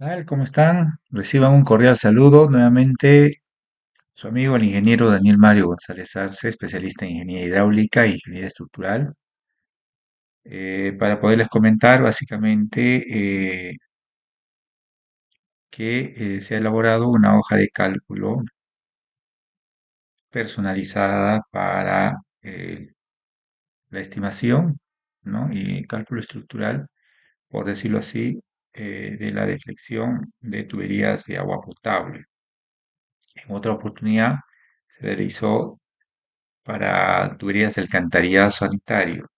Tal, ¿cómo están? Reciban un cordial saludo. Nuevamente, su amigo el ingeniero Daniel Mario González Arce, especialista en ingeniería hidráulica e ingeniería estructural, para poderles comentar básicamente que se ha elaborado una hoja de cálculo personalizada para la estimación, ¿no? Y cálculo estructural, por decirlo así, de la deflexión de tuberías de agua potable. En otra oportunidad se realizó para tuberías de alcantarillado sanitario.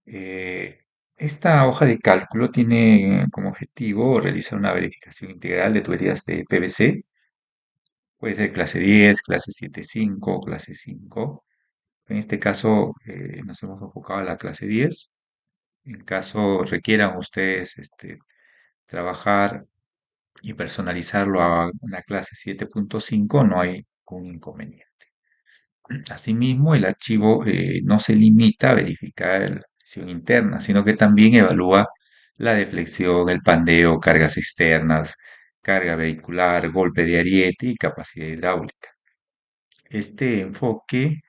Eh, Esta hoja de cálculo tiene como objetivo realizar una verificación integral de tuberías de PVC. Puede ser clase 10, clase 7.5, clase 5. En este caso nos hemos enfocado a la clase 10. En caso requieran ustedes trabajar y personalizarlo a una clase 7.5, no hay ningún inconveniente. Asimismo, el archivo no se limita a verificar la presión interna, sino que también evalúa la deflexión, el pandeo, cargas externas, carga vehicular, golpe de ariete y capacidad hidráulica. Este enfoque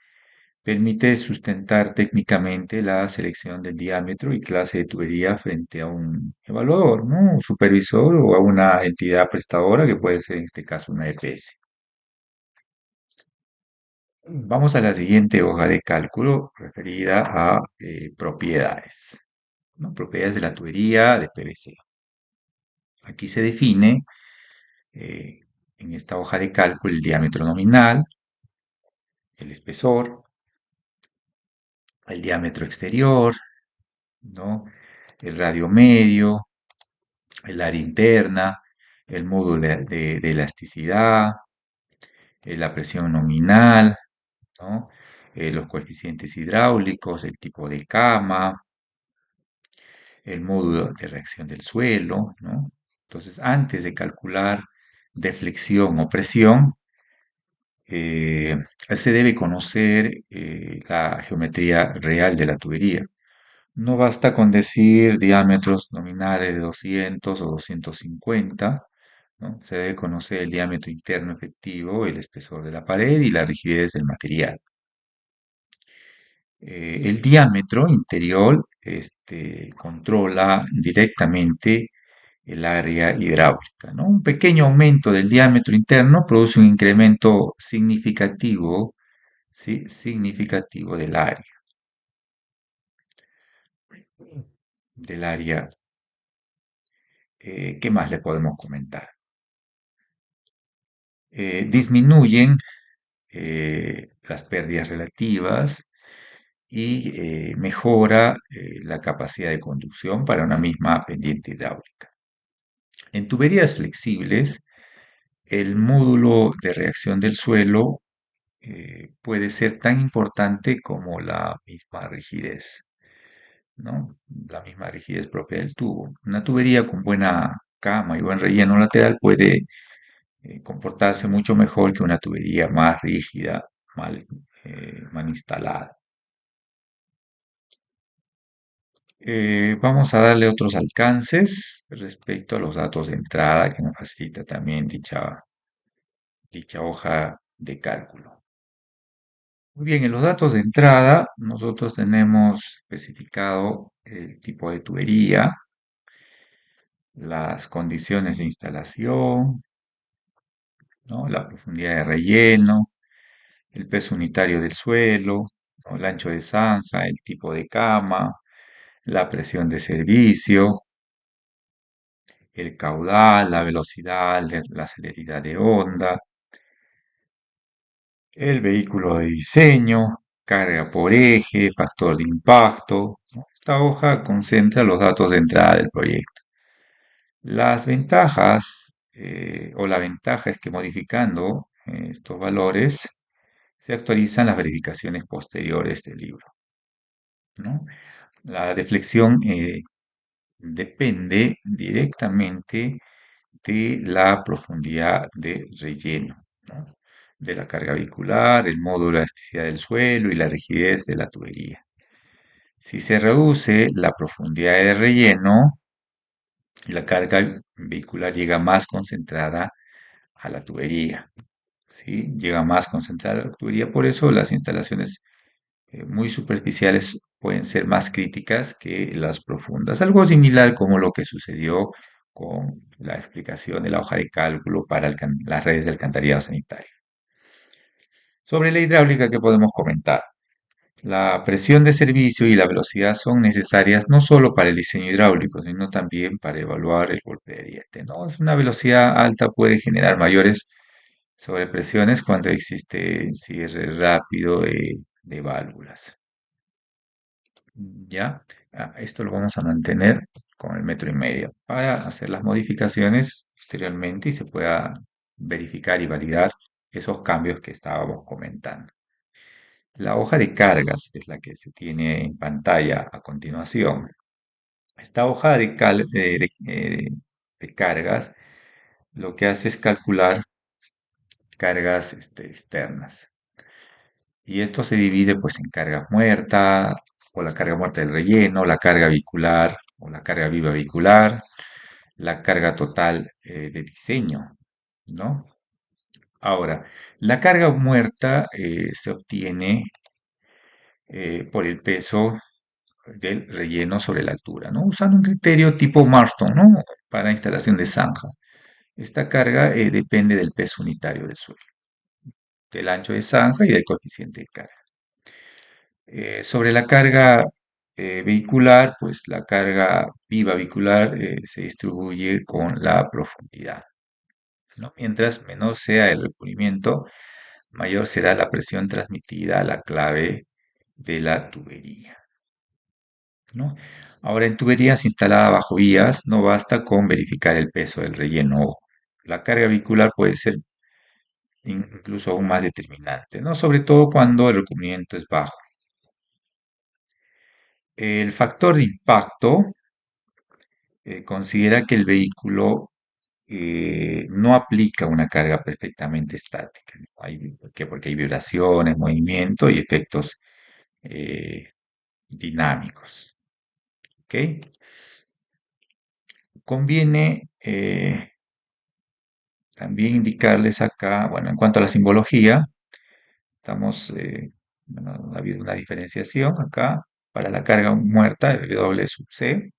permite sustentar técnicamente la selección del diámetro y clase de tubería frente a un evaluador, ¿no? Un supervisor o a una entidad prestadora que puede ser en este caso una EPS. Vamos a la siguiente hoja de cálculo referida a propiedades, ¿no? Propiedades de la tubería de PVC. Aquí se define eh, en esta hoja de cálculo el diámetro nominal, el espesor, el diámetro exterior, ¿no? El radio medio, el área interna, el módulo de elasticidad, la presión nominal, ¿no? Los coeficientes hidráulicos, el tipo de cama, el módulo de reacción del suelo, ¿no? Entonces, antes de calcular deflexión o presión, eh, se debe conocer la geometría real de la tubería. No basta con decir diámetros nominales de 200 o 250, ¿no? Se debe conocer el diámetro interno efectivo, el espesor de la pared y la rigidez del material. El diámetro interior controla directamente el área hidráulica, ¿no? Un pequeño aumento del diámetro interno produce un incremento significativo, ¿sí? Significativo del área. ¿Qué más le podemos comentar? Disminuyen las pérdidas relativas y mejora la capacidad de conducción para una misma pendiente hidráulica. En tuberías flexibles, el módulo de reacción del suelo puede ser tan importante como la misma rigidez, ¿no? La misma rigidez propia del tubo. Una tubería con buena cama y buen relleno lateral puede comportarse mucho mejor que una tubería más rígida, mal instalada. Vamos a darle otros alcances respecto a los datos de entrada que nos facilita también dicha hoja de cálculo. Muy bien, en los datos de entrada nosotros tenemos especificado el tipo de tubería, las condiciones de instalación, ¿no? La profundidad de relleno, el peso unitario del suelo, ¿no? El ancho de zanja, el tipo de cama, la presión de servicio, el caudal, la velocidad, la celeridad de onda, el vehículo de diseño, carga por eje, factor de impacto, ¿no? Esta hoja concentra los datos de entrada del proyecto. Las ventajas o la ventaja es que modificando estos valores se actualizan las verificaciones posteriores del libro, ¿no? La deflexión depende directamente de la profundidad de relleno, ¿no? De la carga vehicular, el módulo de elasticidad del suelo y la rigidez de la tubería. Si se reduce la profundidad de relleno, y la carga vehicular llega más concentrada a la tubería, ¿sí? Llega más concentrada a la tubería, por eso las instalaciones muy superficiales pueden ser más críticas que las profundas. Algo similar como lo que sucedió con la explicación de la hoja de cálculo para las redes de alcantarillado sanitario. Sobre la hidráulica, ¿qué podemos comentar? La presión de servicio y la velocidad son necesarias no solo para el diseño hidráulico, sino también para evaluar el golpe de ariete, ¿no? Una velocidad alta puede generar mayores sobrepresiones cuando existe cierre rápido de válvulas. ¿Ya? Esto lo vamos a mantener con el 1,5 metros para hacer las modificaciones posteriormente y se pueda verificar y validar esos cambios que estábamos comentando. La hoja de cargas es la que se tiene en pantalla a continuación. Esta hoja de cargas lo que hace es calcular cargas externas. Y esto se divide pues en carga muerta o la carga muerta del relleno, la carga vehicular o la carga viva vehicular, la carga total de diseño, ¿no? Ahora, la carga muerta se obtiene por el peso del relleno sobre la altura, ¿no? Usando un criterio tipo Marston, ¿no? Para instalación de zanja. Esta carga depende del peso unitario del suelo, del ancho de zanja y del coeficiente de carga. Sobre la carga vehicular, pues la carga viva vehicular se distribuye con la profundidad, ¿no? Mientras menor sea el recubrimiento, mayor será la presión transmitida a la clave de la tubería, ¿no? Ahora, en tuberías instaladas bajo vías, no basta con verificar el peso del relleno. La carga vehicular puede ser incluso aún más determinante, ¿no? Sobre todo cuando el recubrimiento es bajo. El factor de impacto considera que el vehículo no aplica una carga perfectamente estática, ¿no? Porque hay vibraciones, movimiento y efectos eh, dinámicos. ¿Ok? Conviene también indicarles acá, bueno, en cuanto a la simbología, bueno, ha habido una diferenciación acá para la carga muerta, W sub C,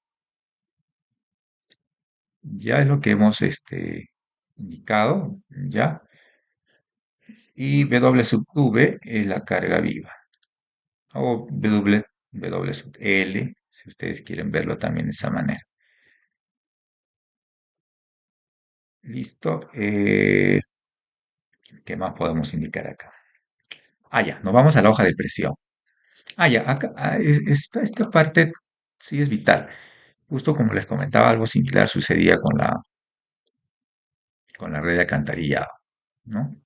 ya es lo que hemos indicado, ya, y W sub V es la carga viva, o W sub L, si ustedes quieren verlo también de esa manera. Listo. ¿Qué más podemos indicar acá? Ya, nos vamos a la hoja de presión. Ya, acá, esta parte sí es vital. Justo como les comentaba, algo similar sucedía con la red de alcantarillado, ¿no?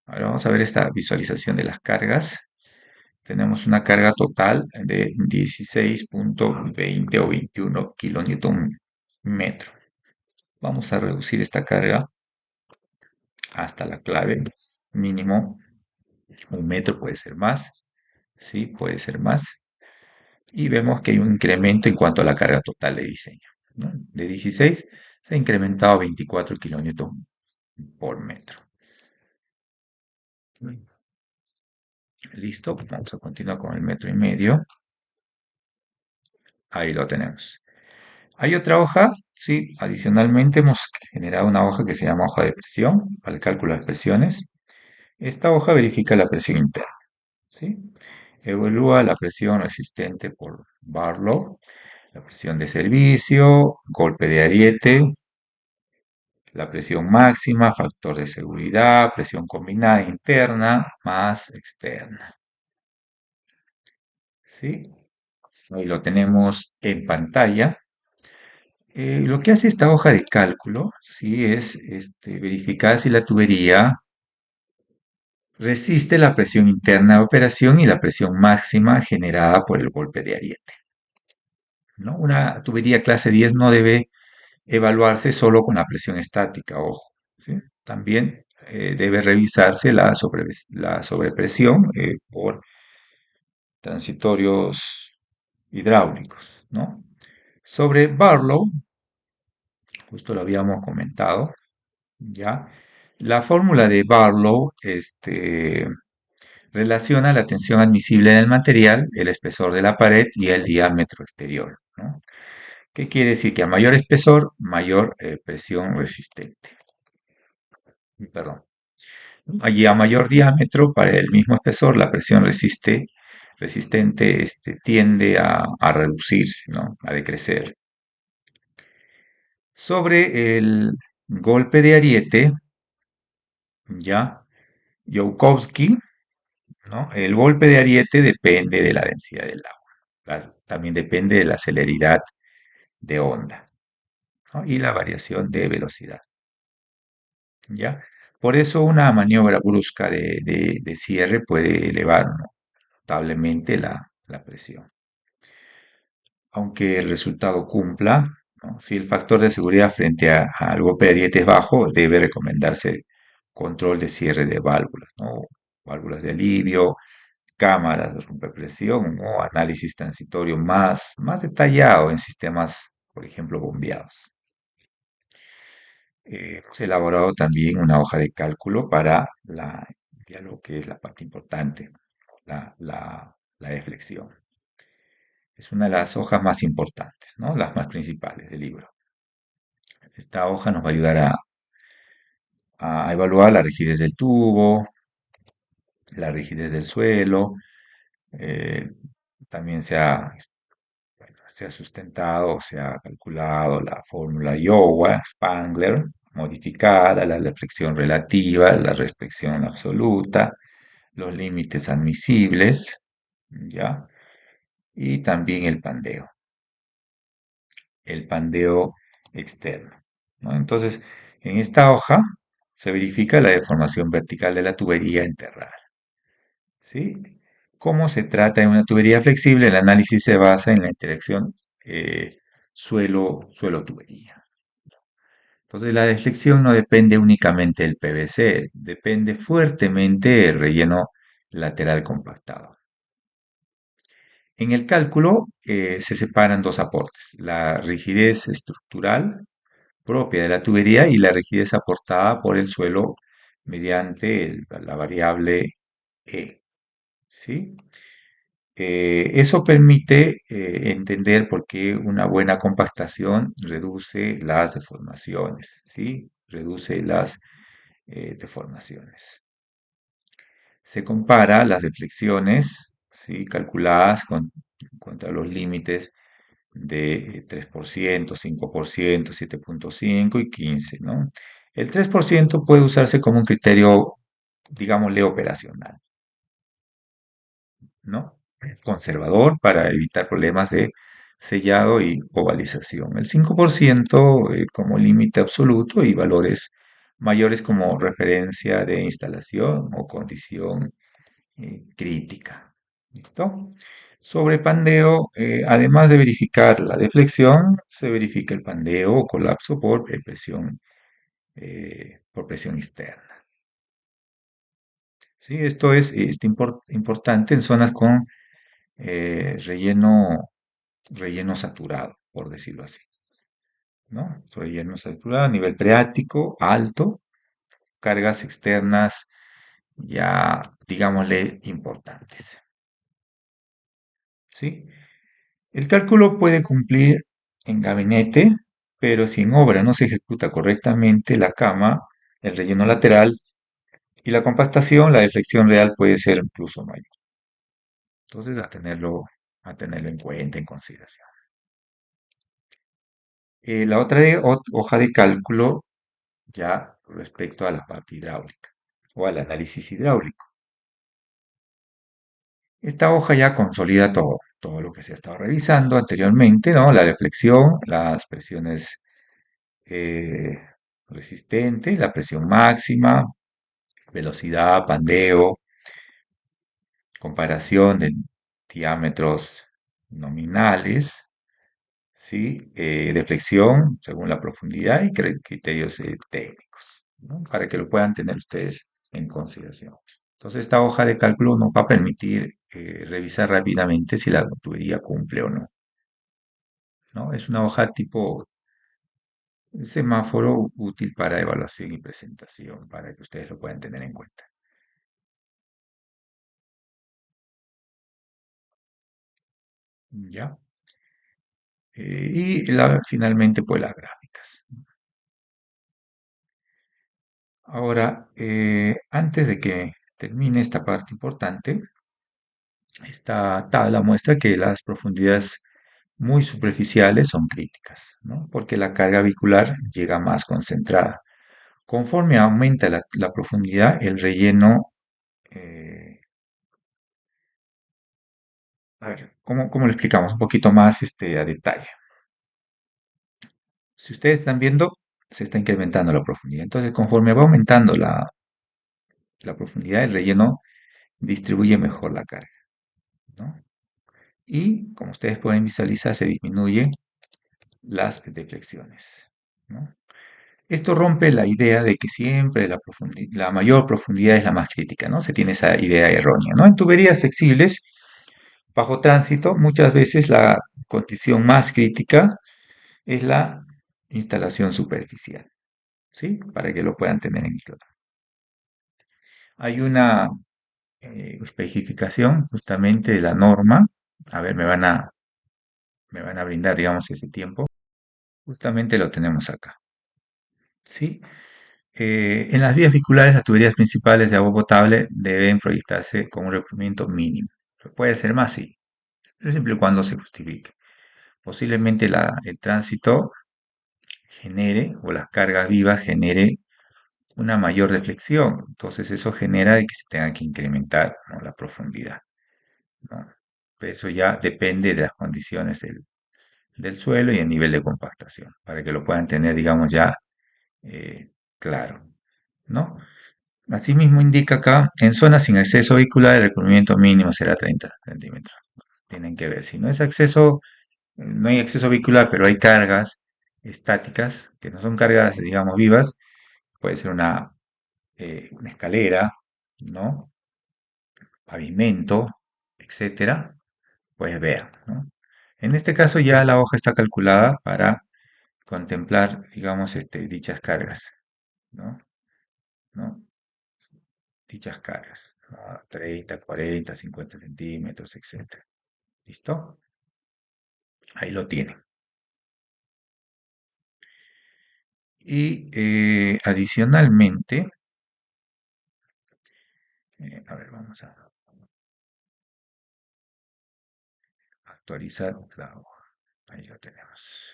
Ahora vamos a ver esta visualización de las cargas. Tenemos una carga total de 16,20 o 21 kilonewton metro. Vamos a reducir esta carga hasta la clave mínimo 1 metro, puede ser más, sí, puede ser más. Y vemos que hay un incremento en cuanto a la carga total de diseño, ¿no? De 16 se ha incrementado a 24 kilonewton por metro. Listo, vamos a continuar con el 1,5 metros. Ahí lo tenemos. Hay otra hoja, sí, adicionalmente hemos generado una hoja que se llama hoja de presión para el cálculo de presiones. Esta hoja verifica la presión interna, ¿sí? Evalúa la presión resistente por Barlow, la presión de servicio, golpe de ariete, la presión máxima, factor de seguridad, presión combinada interna más externa, ¿sí? Ahí lo tenemos en pantalla. Lo que hace esta hoja de cálculo, ¿sí? Es verificar si la tubería resiste la presión interna de operación y la presión máxima generada por el golpe de ariete, ¿no? Una tubería clase 10 no debe evaluarse solo con la presión estática, ojo, ¿sí? También debe revisarse la sobrepresión por transitorios hidráulicos, ¿no? Sobre Barlow, justo lo habíamos comentado, ¿ya? La fórmula de Barlow, relaciona la tensión admisible en el material, el espesor de la pared y el diámetro exterior, ¿no? ¿Qué quiere decir? Que a mayor espesor, mayor presión resistente. Perdón. Allí a mayor diámetro, para el mismo espesor, la presión resistente tiende a reducirse, ¿no? A decrecer. Sobre el golpe de ariete, ya, Joukowski, ¿no? El golpe de ariete depende de la densidad del agua. También depende de la celeridad de onda, ¿no? Y la variación de velocidad, ¿ya? Por eso una maniobra brusca de cierre puede elevar, ¿no?, notablemente la presión. Aunque el resultado cumpla, ¿no? Si el factor de seguridad frente al golpe de ariete es bajo, debe recomendarse control de cierre de válvulas, ¿no? Válvulas de alivio, cámaras de rompepresión o análisis transitorio más detallado en sistemas, por ejemplo, bombeados. Hemos elaborado también una hoja de cálculo para ya lo que es la parte importante, la deflexión. Es una de las hojas más importantes, ¿no? Las más principales del libro. Esta hoja nos va a ayudar a evaluar la rigidez del tubo, la rigidez del suelo. eh, También se ha sustentado, se ha calculado la fórmula Iowa-Spangler modificada, la reflexión relativa, la reflexión absoluta, los límites admisibles, ¿ya? Y también el pandeo externo, ¿no? Entonces, en esta hoja se verifica la deformación vertical de la tubería enterrada, ¿sí? Como se trata de una tubería flexible, el análisis se basa en la interacción suelo-tubería. Entonces, la deflexión no depende únicamente del PVC, depende fuertemente del relleno lateral compactado. En el cálculo se separan dos aportes, la rigidez estructural propia de la tubería y la rigidez aportada por el suelo mediante la variable E, ¿sí? Eso permite entender por qué una buena compactación reduce las deformaciones, ¿sí? Reduce las deformaciones. Se compara las deflexiones, ¿sí?, calculadas contra los límites de 3%, 5%, 7,5 y 15, ¿no? El 3% puede usarse como un criterio, digámosle, operacional, ¿no? Conservador para evitar problemas de sellado y ovalización. El 5% como límite absoluto y valores mayores como referencia de instalación o condición crítica. ¿Listo? Sobre pandeo, además de verificar la deflexión, se verifica el pandeo o colapso por presión externa. ¿Sí? Esto es importante en zonas con relleno saturado, por decirlo así, ¿no? Relleno saturado a nivel freático alto, cargas externas ya, digámosle, importantes. ¿Sí? El cálculo puede cumplir en gabinete, pero si en obra no se ejecuta correctamente la cama, el relleno lateral y la compactación, la deflexión real puede ser incluso mayor. Entonces, a tenerlo en cuenta, en consideración. La otra hoja de cálculo ya respecto a la parte hidráulica o al análisis hidráulico. Esta hoja ya consolida todo lo que se ha estado revisando anteriormente, ¿no? La deflexión, las presiones eh, resistentes, la presión máxima, velocidad, pandeo, comparación de diámetros nominales, ¿sí? Deflexión según la profundidad y criterios técnicos, ¿no? Para que lo puedan tener ustedes en consideración. Entonces, esta hoja de cálculo nos va a permitir revisar rápidamente si la tubería cumple o no, ¿no? Es una hoja tipo semáforo útil para evaluación y presentación, para que ustedes lo puedan tener en cuenta. ¿Ya? Finalmente, pues las gráficas. Ahora, antes de que termine esta parte importante, esta tabla muestra que las profundidades muy superficiales son críticas, ¿no? Porque la carga vehicular llega más concentrada. Conforme aumenta la profundidad, el relleno, eh, a ver, ¿cómo lo explicamos? Un poquito más a detalle. Si ustedes están viendo, se está incrementando la profundidad. Entonces, conforme va aumentando la profundidad, el relleno distribuye mejor la carga, ¿no? Y como ustedes pueden visualizar, se disminuyen las deflexiones, ¿no? Esto rompe la idea de que siempre la mayor profundidad es la más crítica, ¿no? Se tiene esa idea errónea, ¿no? En tuberías flexibles, bajo tránsito, muchas veces la condición más crítica es la instalación superficial, ¿sí? Para que lo puedan tener en claro. Hay una especificación justamente de la norma. A ver, me van a brindar, digamos, ese tiempo. Justamente lo tenemos acá, ¿sí? En las vías vehiculares, las tuberías principales de agua potable deben proyectarse con un recubrimiento mínimo. Puede ser más, sí, pero siempre y cuando se justifique. Posiblemente el tránsito genere, o las cargas vivas genere una mayor reflexión. Entonces eso genera de que se tenga que incrementar, ¿no?, la profundidad, ¿no? Pero eso ya depende de las condiciones del suelo y el nivel de compactación, para que lo puedan tener, digamos, ya eh, claro, ¿no? Asimismo indica acá, en zonas sin acceso vehicular el recubrimiento mínimo será 30 centímetros. Tienen que ver, si no es acceso, no hay acceso vehicular, pero hay cargas estáticas, que no son cargas, digamos, vivas, puede ser una escalera, ¿no? Pavimento, etcétera, pues vean, ¿no? En este caso ya la hoja está calculada para contemplar, digamos, dichas cargas, ¿no? ¿No? Dichas cargas, ¿no? 30, 40, 50 centímetros, etcétera. ¿Listo? Ahí lo tienen. Y adicionalmente, a ver, vamos a actualizar la hoja. Ahí lo tenemos.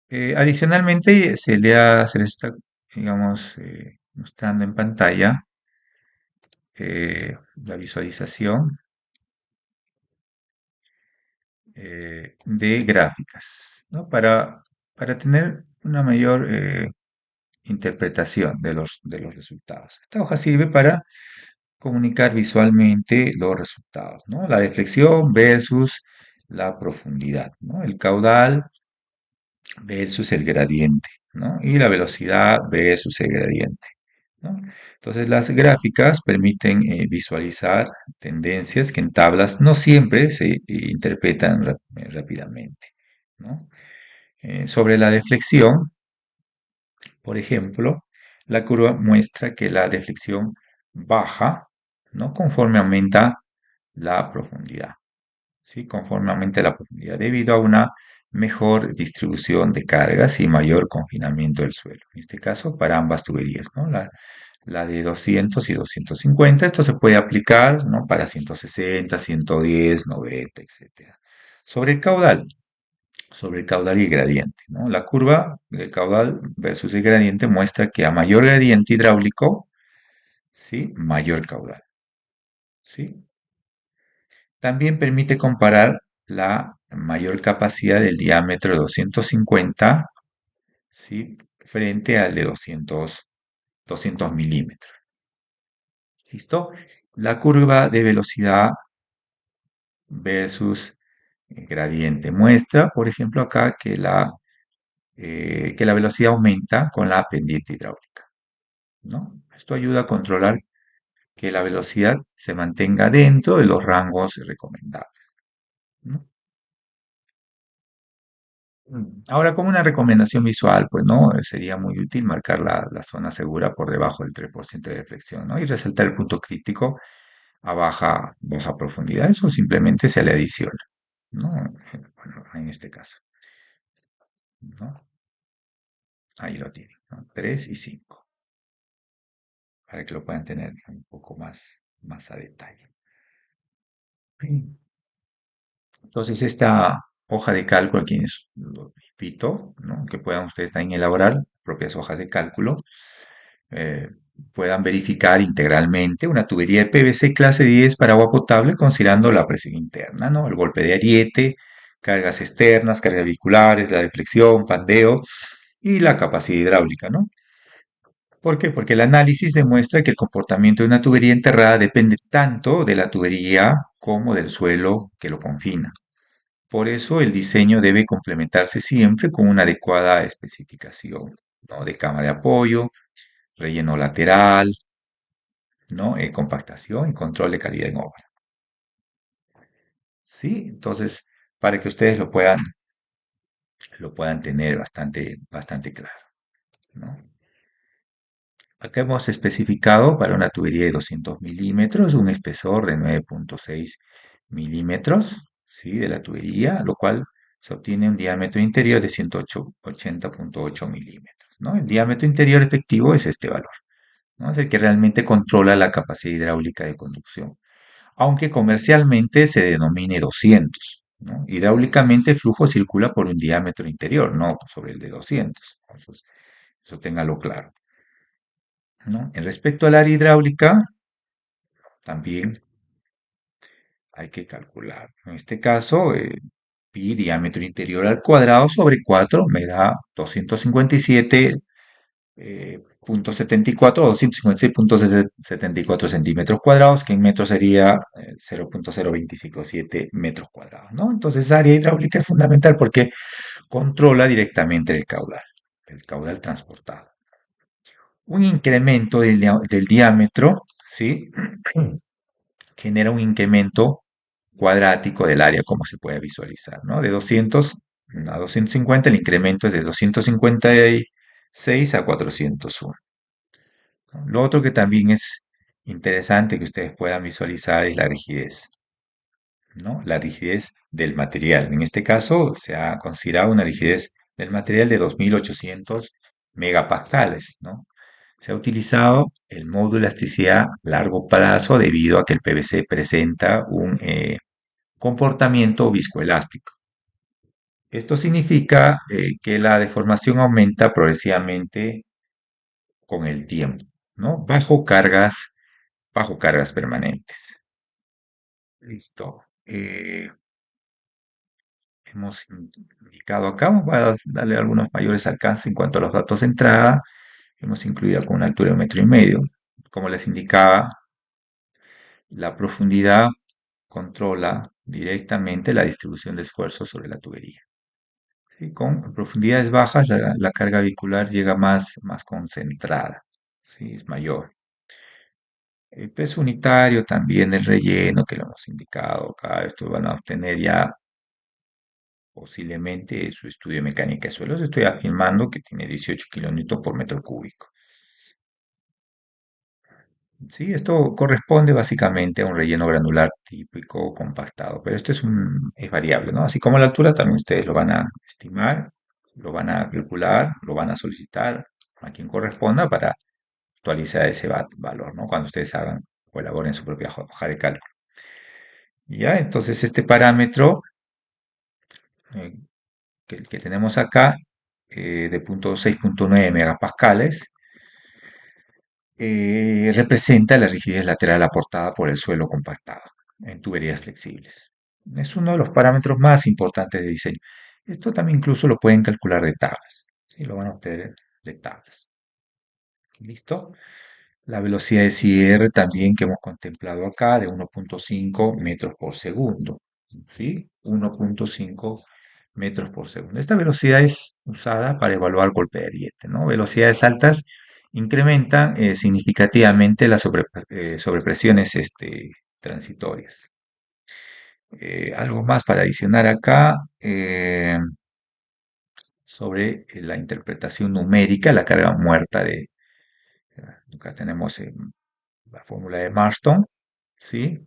Adicionalmente, se les está, digamos, mostrando en pantalla la visualización de gráficas, ¿no? Para tener una mayor interpretación de los resultados. Esta hoja sirve para comunicar visualmente los resultados, ¿no? La deflexión versus la profundidad, ¿no? El caudal versus el gradiente, ¿no? Y la velocidad versus el gradiente, ¿no? Entonces las gráficas permiten visualizar tendencias que en tablas no siempre se interpretan rápidamente, ¿no? Sobre la deflexión, por ejemplo, la curva muestra que la deflexión baja, ¿no?, conforme aumenta la profundidad, ¿sí? Conforme aumenta la profundidad, debido a una mejor distribución de cargas y mayor confinamiento del suelo. En este caso, para ambas tuberías, ¿no? La de 200 y 250, esto se puede aplicar, ¿no?, para 160, 110, 90, etcétera. Sobre el caudal y el gradiente, ¿no? La curva del caudal versus el gradiente muestra que a mayor gradiente hidráulico, ¿sí?, mayor caudal, ¿sí? También permite comparar la mayor capacidad del diámetro de 250, ¿sí?, frente al de 200 milímetros. ¿Listo? La curva de velocidad versus gradiente muestra, por ejemplo, acá que la velocidad aumenta con la pendiente hidráulica, ¿no? Esto ayuda a controlar que la velocidad se mantenga dentro de los rangos recomendables, ¿no? Ahora, como una recomendación visual, pues, ¿no? Sería muy útil marcar la zona segura por debajo del 3% de deflexión, ¿no? Y resaltar el punto crítico a baja profundidad. Eso simplemente se le adiciona, ¿no? Bueno, en este caso, ¿no? Ahí lo tienen, ¿no? 3 y 5, para que lo puedan tener un poco más a detalle. Entonces, esta hoja de cálculo, aquí lo invito, ¿no? Que puedan ustedes también elaborar propias hojas de cálculo, eh, puedan verificar integralmente una tubería de PVC clase 10 para agua potable considerando la presión interna, ¿no? El golpe de ariete, cargas externas, cargas vehiculares, la deflexión, pandeo y la capacidad hidráulica, ¿no? ¿Por qué? Porque el análisis demuestra que el comportamiento de una tubería enterrada depende tanto de la tubería como del suelo que lo confina. Por eso el diseño debe complementarse siempre con una adecuada especificación, ¿no? De cama de apoyo, relleno lateral, ¿no? Compactación y control de calidad en obra. ¿Sí? Entonces, para que ustedes lo puedan tener bastante claro, ¿no? Acá hemos especificado para una tubería de 200 milímetros un espesor de 9,6 milímetros, ¿sí? De la tubería, lo cual se obtiene un diámetro interior de 180,8 milímetros, ¿no? El diámetro interior efectivo es este valor, ¿no? Es el que realmente controla la capacidad hidráulica de conducción, aunque comercialmente se denomine 200, ¿no? Hidráulicamente el flujo circula por un diámetro interior, no sobre el de 200. Entonces, eso téngalo claro, ¿no? En respecto al área hidráulica, también hay que calcular. En este caso, pi diámetro interior al cuadrado sobre 4 me da 257,74 o 256,74 centímetros cuadrados, que en metros sería 0,0257 metros cuadrados, ¿no? Entonces, área hidráulica es fundamental porque controla directamente el caudal transportado. Un incremento del diámetro, ¿sí? Genera un incremento cuadrático del área, como se puede visualizar, ¿no? De 200 a 250, el incremento es de 256 a 401, ¿no? Lo otro que también es interesante que ustedes puedan visualizar es la rigidez, ¿no? La rigidez del material. En este caso, se ha considerado una rigidez del material de 2800 megapascales, ¿no? Se ha utilizado el módulo de elasticidad a largo plazo debido a que el PVC presenta un comportamiento viscoelástico. Esto significa que la deformación aumenta progresivamente con el tiempo, ¿no? Bajo cargas permanentes. Listo. Hemos indicado acá, vamos a darle algunos mayores alcances en cuanto a los datos de entrada. Hemos incluido con una altura de 1,5 metros. Como les indicaba, la profundidad controla directamente la distribución de esfuerzo sobre la tubería. ¿Sí? Con profundidades bajas, la carga vehicular llega más concentrada, ¿sí? Es mayor. El peso unitario también del relleno, que lo hemos indicado acá, esto van a obtener ya posiblemente su estudio de mecánica de suelos. Estoy afirmando que tiene 18 kilonewton por metro cúbico. Sí, esto corresponde básicamente a un relleno granular típico compactado, pero esto es variable, ¿no? Así como la altura, también ustedes lo van a estimar, lo van a calcular, lo van a solicitar a quien corresponda para actualizar ese valor, ¿no? Cuando ustedes hagan o elaboren su propia hoja de cálculo. Ya, entonces este parámetro eh, que tenemos acá de 6,9 megapascales representa la rigidez lateral aportada por el suelo compactado en tuberías flexibles. Es uno de los parámetros más importantes de diseño. Esto también incluso lo pueden calcular de tablas. ¿Sí? Lo van a obtener de tablas. ¿Listo? La velocidad de cierre también que hemos contemplado acá de 1,5 metros por segundo. ¿Sí? 1,5 metros por segundo. Esta velocidad es usada para evaluar golpe de ariete, ¿no? Velocidades altas incrementan significativamente las sobrepresiones transitorias. Algo más para adicionar acá. sobre la interpretación numérica, la carga muerta acá tenemos la fórmula de Marston, ¿sí?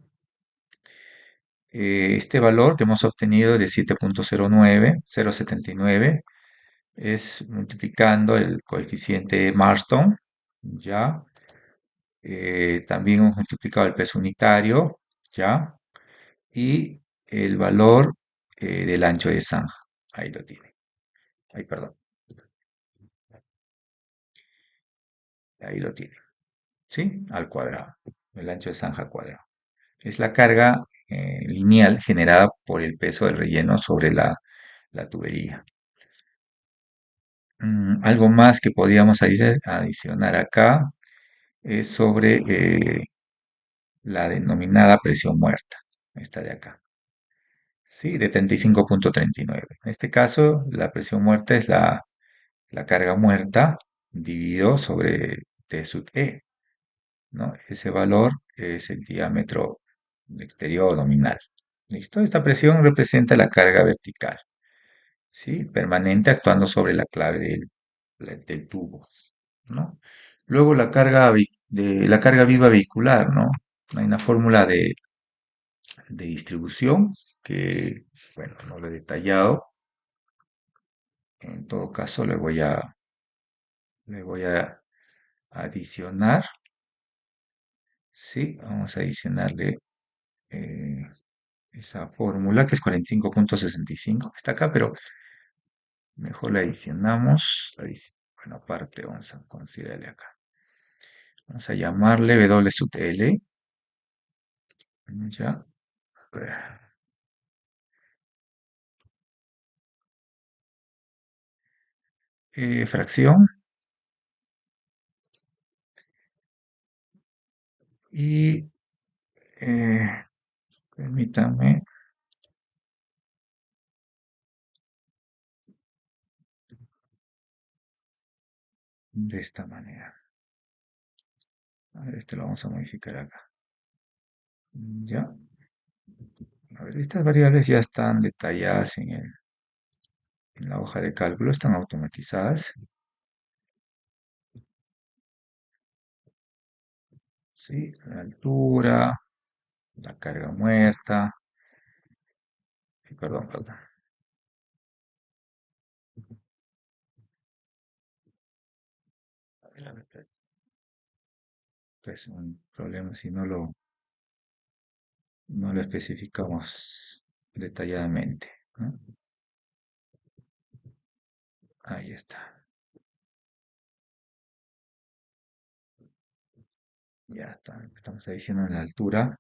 Este valor que hemos obtenido de 7.079 es multiplicando el coeficiente de Marston, ¿ya? También hemos multiplicado el peso unitario, ¿ya? Y el valor del ancho de zanja. Ahí lo tiene. Ahí, perdón. Ahí lo tiene. ¿Sí? Al cuadrado. El ancho de zanja al cuadrado. Es la carga lineal generada por el peso del relleno sobre la tubería. Algo más que podríamos adicionar acá es sobre la denominada presión muerta, esta de acá, ¿sí? De 35.39. En este caso, la presión muerta es la carga muerta dividido sobre T sub E, ¿no? Ese valor es el diámetro exterior nominal. ¿Listo? Esta presión representa la carga vertical, ¿sí? Permanente actuando sobre la clave del tubo, ¿no? Luego la carga viva vehicular, ¿no? Hay una fórmula de distribución que, bueno, no lo he detallado. En todo caso, le voy a adicionar, ¿sí? Vamos a adicionarle eh, esa fórmula que es 45.65, que está acá, pero mejor la adicionamos. Bueno, aparte vamos a considerarle acá. Vamos a llamarle W sub L, ya. Fracción y eh, permítame de esta manera. A ver, este lo vamos a modificar acá. Ya. A ver, estas variables ya están detalladas en la hoja de cálculo, están automatizadas. ¿Sí? La altura, la carga muerta, perdón, perdón. A ver, es un problema si no lo especificamos detalladamente, ¿no? Ahí está. Ya está. Estamos diciendo la altura.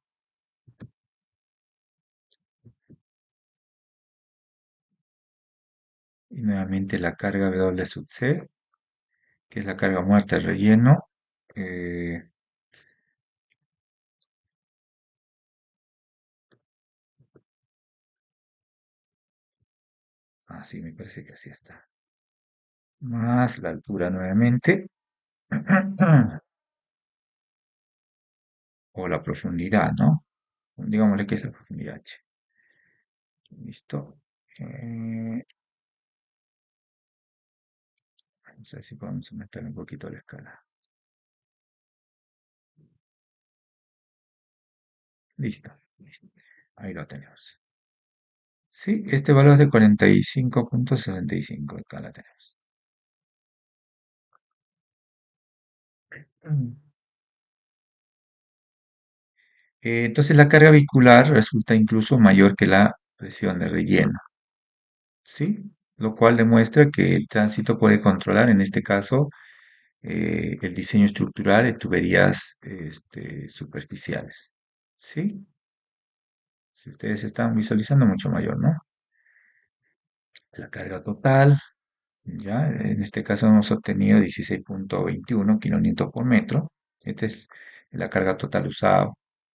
Y nuevamente la carga W sub C, que es la carga muerta del relleno. Eh, sí, me parece que así está. Más la altura nuevamente. O la profundidad, ¿no? Digámosle que es la profundidad H. Listo. Eh, Vamos a ver si podemos aumentar un poquito la escala. Listo, listo. Ahí lo tenemos. Sí, este valor es de 45.65. Acá la tenemos. Mm. Entonces la carga vehicular resulta incluso mayor que la presión de relleno, ¿sí? Lo cual demuestra que el tránsito puede controlar, en este caso, el diseño estructural de tuberías superficiales, ¿sí? Si ustedes están visualizando, mucho mayor, ¿no? La carga total, ya, en este caso hemos obtenido 16.21 kilonewton por metro. Esta es la carga total usada,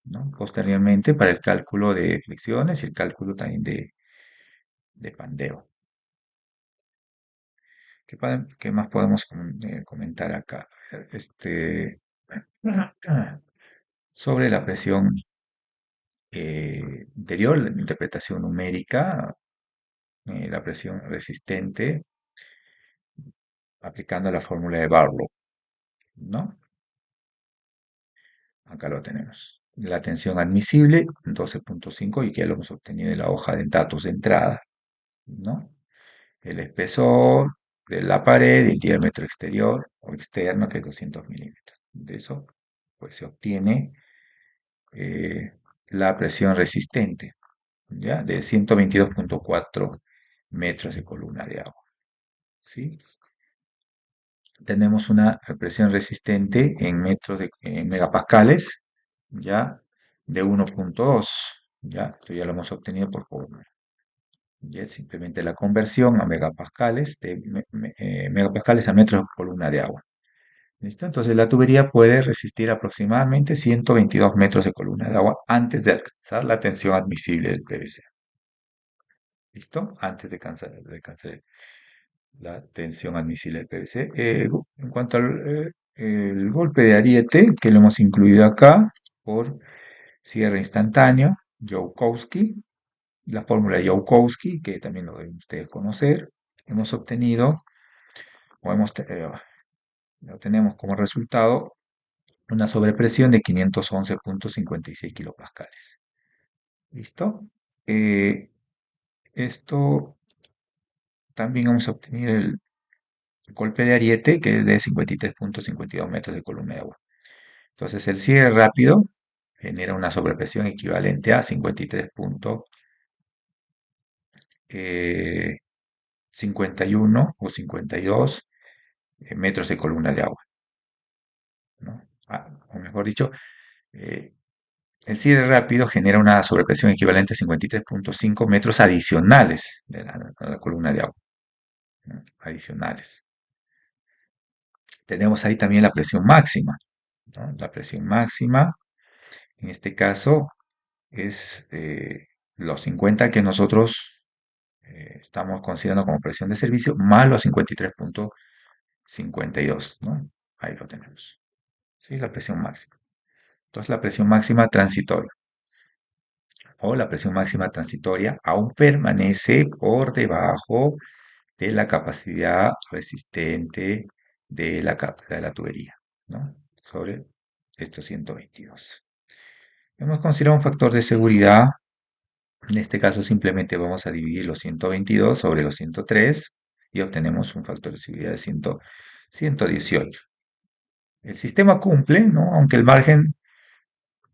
¿no? Posteriormente para el cálculo de flexiones y el cálculo también de pandeo. ¿Qué más podemos comentar acá? Sobre la presión interior, la interpretación numérica, la presión resistente. aplicando la fórmula de Barlow, ¿no? Acá lo tenemos. La tensión admisible, 12,5, y que ya lo hemos obtenido de la hoja de datos de entrada, ¿no? El espesor de la pared y el diámetro exterior o externo, que es 200 milímetros. De eso, pues se obtiene eh, la presión resistente, ¿ya? De 122,4 metros de columna de agua, ¿sí? Tenemos una presión resistente en en megapascales, ya, de 1,2, ya, esto ya lo hemos obtenido por fórmula. Ya, simplemente la conversión a megapascales, megapascales a metros de columna de agua. ¿Listo? Entonces la tubería puede resistir aproximadamente 122 metros de columna de agua antes de alcanzar la tensión admisible del PVC. ¿Listo? Antes de alcanzar la tensión admisible del PVC. En cuanto al el golpe de ariete, que lo hemos incluido acá por cierre instantáneo, Joukowski, la fórmula de Joukowski, que también lo deben ustedes conocer, hemos obtenido, o lo tenemos como resultado, una sobrepresión de 511,56 kilopascales. ¿Listo? Eh, Esto también hemos obtenido el golpe de ariete, que es de 53,52 metros de columna de agua. Entonces, el cierre rápido genera una sobrepresión equivalente a 53,51 o 52 metros de columna de agua, ¿no? O mejor dicho, eh, el cierre rápido genera una sobrepresión equivalente a 53,5 metros adicionales de a la columna de agua, ¿no? Adicionales. Tenemos ahí también la presión máxima, ¿no? La presión máxima, en este caso, es los 50 que nosotros estamos considerando como presión de servicio, más los 53,52, ¿no? Ahí lo tenemos. ¿Sí? La presión máxima. Entonces, la presión máxima transitoria o la presión máxima transitoria aún permanece por debajo de la capacidad resistente de la tubería, ¿no? Sobre estos 122. Hemos considerado un factor de seguridad. En este caso simplemente vamos a dividir los 122 sobre los 103 y obtenemos un factor de seguridad de 118. El sistema cumple, ¿no? Aunque el margen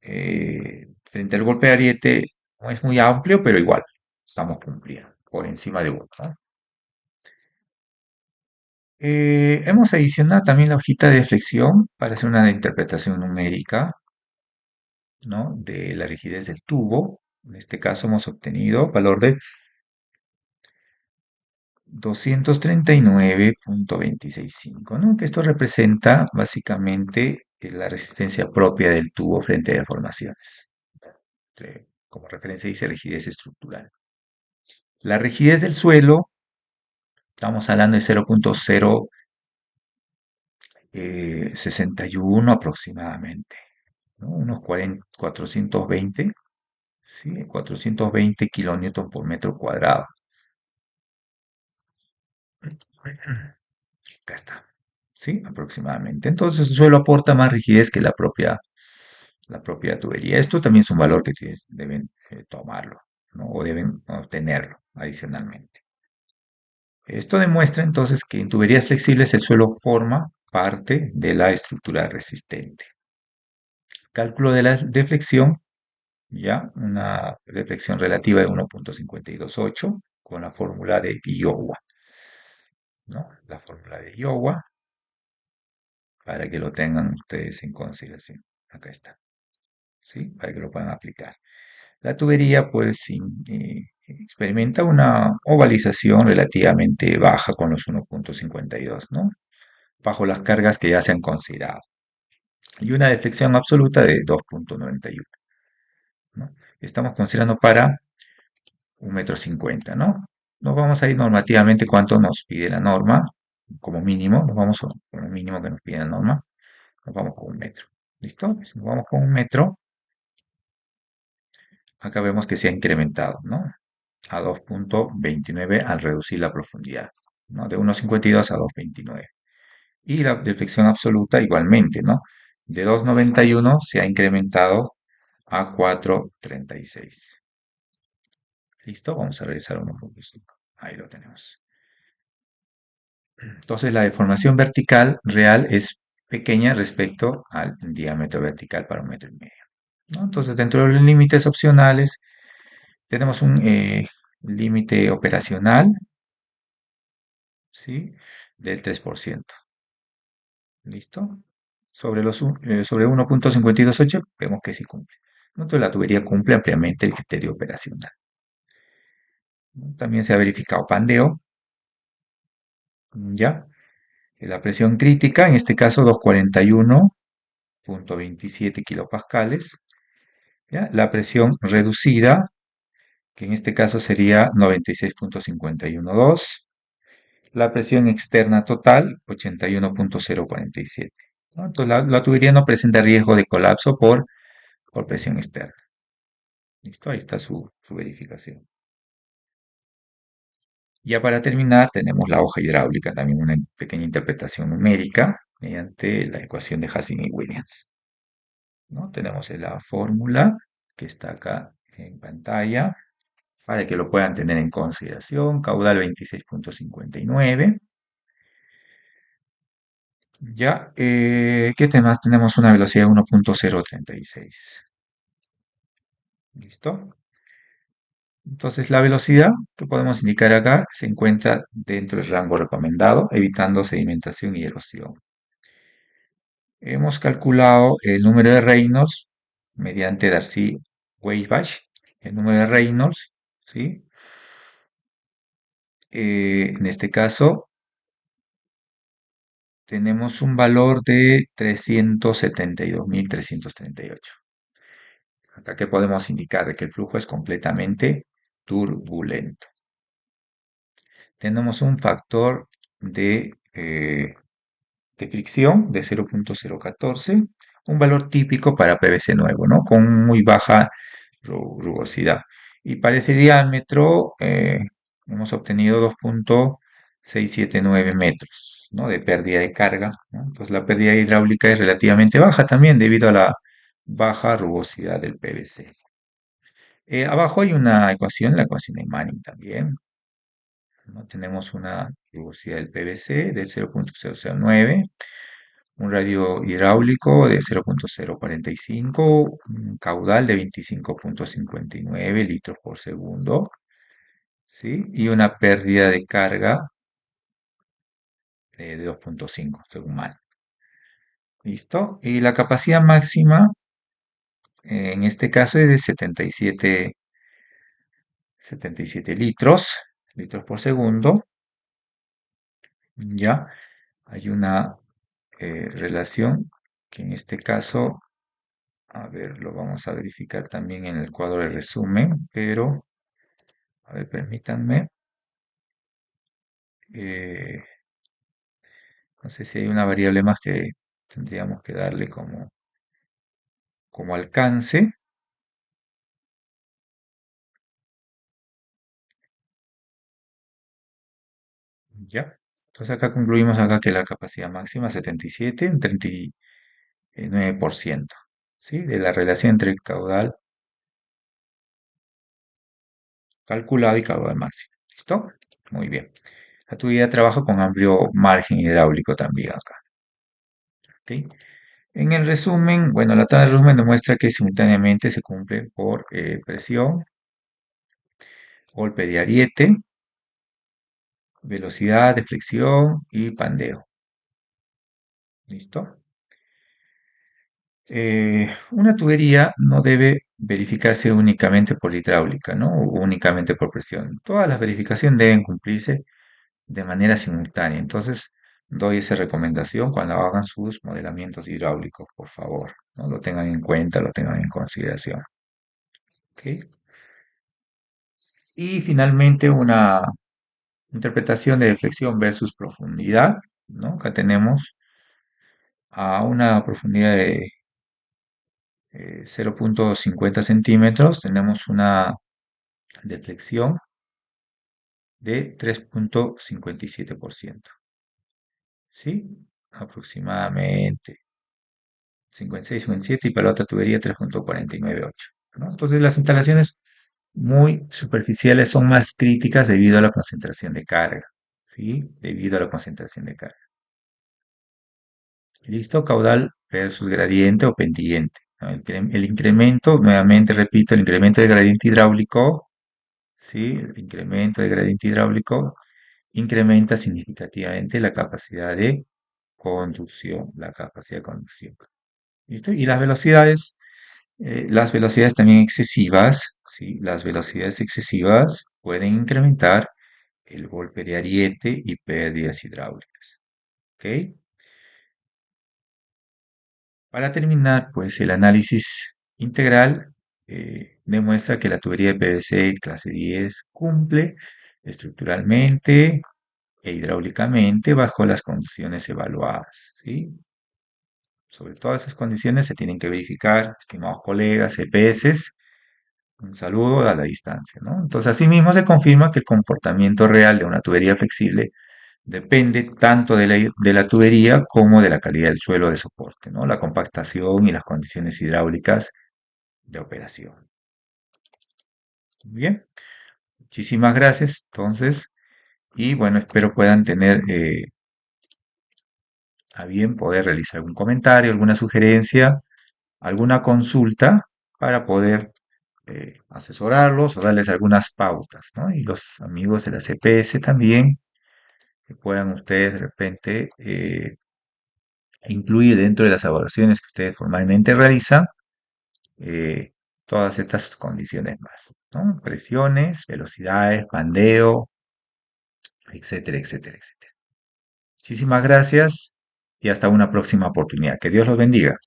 frente al golpe de ariete no es muy amplio, pero igual estamos cumpliendo por encima de uno, ¿no? Hemos adicionado también la hojita de flexión para hacer una interpretación numérica, ¿no? De la rigidez del tubo. En este caso hemos obtenido valor de 239,265, ¿no? Que esto representa básicamente la resistencia propia del tubo frente a deformaciones. Como referencia dice rigidez estructural. La rigidez del suelo, estamos hablando de 0,061 aproximadamente, ¿no? Unos 420, ¿sí? 420 kilonewton por metro cuadrado. Acá está, ¿sí? Aproximadamente. Entonces el suelo aporta más rigidez que la propia tubería. Esto también es un valor que ustedes deben tomarlo, ¿no? O deben tenerlo adicionalmente. Esto demuestra entonces que en tuberías flexibles el suelo forma parte de la estructura resistente. Cálculo de la deflexión, ya, una deflexión relativa de 1,528 con la fórmula de Iowa, ¿no? La fórmula de Iowa, para que lo tengan ustedes en consideración. Acá está, ¿sí? Para que lo puedan aplicar. La tubería, pues, experimenta una ovalización relativamente baja con los 1,52, ¿no? Bajo las cargas que ya se han considerado. Y una deflexión absoluta de 2,91, ¿no? Estamos considerando para 1,50 m, ¿no? Nos vamos a ir normativamente cuánto nos pide la norma, como mínimo, nos vamos con el mínimo que nos pide la norma, nos vamos con 1 metro. ¿Listo? Si nos vamos con 1 metro, acá vemos que se ha incrementado, ¿no? A 2,29 al reducir la profundidad, ¿no? De 1,52 a 2,29. y la deflexión absoluta igualmente, ¿no? De 2,91 se ha incrementado a 4,36. ¿Listo? Vamos a revisar 1,5. Ahí lo tenemos. Entonces la deformación vertical real es pequeña respecto al diámetro vertical para 1,5 metros, ¿no? Entonces dentro de los límites opcionales tenemos un límite operacional, ¿sí? Del 3%. ¿Listo? Sobre 1,528 vemos que sí cumple, ¿no? Entonces la tubería cumple ampliamente el criterio operacional, ¿no? También se ha verificado pandeo, ¿ya? La presión crítica, en este caso 241,27 kilopascales, ¿ya? La presión reducida, que en este caso sería 96,512. La presión externa total, 81,047, ¿no? Entonces la tubería no presenta riesgo de colapso por presión externa. ¿Listo? Ahí está su verificación. Ya para terminar, tenemos la hoja hidráulica, también una pequeña interpretación numérica mediante la ecuación de Hassing y Williams, ¿no? Tenemos la fórmula que está acá en pantalla para que lo puedan tener en consideración. Caudal 26,59. Ya, ¿qué temas? Tenemos una velocidad de 1,036. ¿Listo? Entonces, la velocidad que podemos indicar acá se encuentra dentro del rango recomendado, evitando sedimentación y erosión. Hemos calculado el número de Reynolds mediante Darcy-Weisbach, el número de Reynolds, ¿sí? En este caso, tenemos un valor de 372.338. Acá que podemos indicar de que el flujo es completamente turbulento. Tenemos un factor de fricción de 0,014, un valor típico para PVC nuevo, ¿no? Con muy baja rugosidad. Y para ese diámetro hemos obtenido 2,679 metros, ¿no? De pérdida de carga, ¿no? Entonces la pérdida hidráulica es relativamente baja también debido a la baja rugosidad del PVC. Abajo hay una ecuación, la ecuación de Manning también, ¿no? Tenemos una rugosidad del PVC de 0,009, un radio hidráulico de 0,045, un caudal de 25,59 litros por segundo, ¿sí? Y una pérdida de carga de 2,5, según Manning. ¿Listo? Y la capacidad máxima, en este caso, es de 77 litros por segundo. Ya hay una relación que en este caso, a ver, lo vamos a verificar también en el cuadro de resumen, pero, a ver, permítanme. eh, no sé si hay una variable más que tendríamos que darle como alcance. Ya. Entonces acá concluimos acá que la capacidad máxima es 77, un 39%, ¿sí? De la relación entre el caudal calculado y caudal máximo. ¿Listo? Muy bien. La tubería trabaja con amplio margen hidráulico también acá. ¿Ok? En el resumen, bueno, la tabla de resumen demuestra que simultáneamente se cumple por presión, golpe de ariete, velocidad, deflexión y pandeo. ¿Listo? Una tubería no debe verificarse únicamente por hidráulica, ¿no? O únicamente por presión. Todas las verificaciones deben cumplirse de manera simultánea. Entonces, doy esa recomendación cuando hagan sus modelamientos hidráulicos, por favor, ¿no? Lo tengan en cuenta, lo tengan en consideración. ¿Ok? Y finalmente una interpretación de deflexión versus profundidad, ¿no? Acá tenemos a una profundidad de 0,50 centímetros, tenemos una deflexión de 3,57%. ¿Sí? aproximadamente 56, 57 y para la otra tubería 3,498. ¿No? Entonces las instalaciones muy superficiales son más críticas debido a la concentración de carga, ¿sí? Debido a la concentración de carga. Listo, caudal versus gradiente o pendiente, ¿no? El incremento, nuevamente repito, el incremento de gradiente hidráulico, ¿sí? El incremento de gradiente hidráulico incrementa significativamente la capacidad de conducción, la capacidad de conducción. ¿Listo? Y las velocidades también excesivas, ¿sí? Las velocidades excesivas pueden incrementar el golpe de ariete y pérdidas hidráulicas. ¿Ok? Para terminar, pues el análisis integral demuestra que la tubería de PVC clase 10 cumple estructuralmente e hidráulicamente bajo las condiciones evaluadas, ¿sí? Sobre todas esas condiciones se tienen que verificar, estimados colegas, EPS, un saludo a la distancia, ¿no? Entonces, asimismo se confirma que el comportamiento real de una tubería flexible depende tanto de la tubería como de la calidad del suelo de soporte, ¿no? La compactación y las condiciones hidráulicas de operación. Muy bien, muchísimas gracias, entonces, y bueno, espero puedan tener a bien poder realizar algún comentario, alguna sugerencia, alguna consulta para poder asesorarlos o darles algunas pautas, ¿no? Y los amigos de la CPS también, que puedan ustedes de repente incluir dentro de las evaluaciones que ustedes formalmente realizan eh, todas estas condiciones más, ¿no? Presiones, velocidades, bandeo, etcétera, etcétera, etcétera. Muchísimas gracias y hasta una próxima oportunidad. Que Dios los bendiga.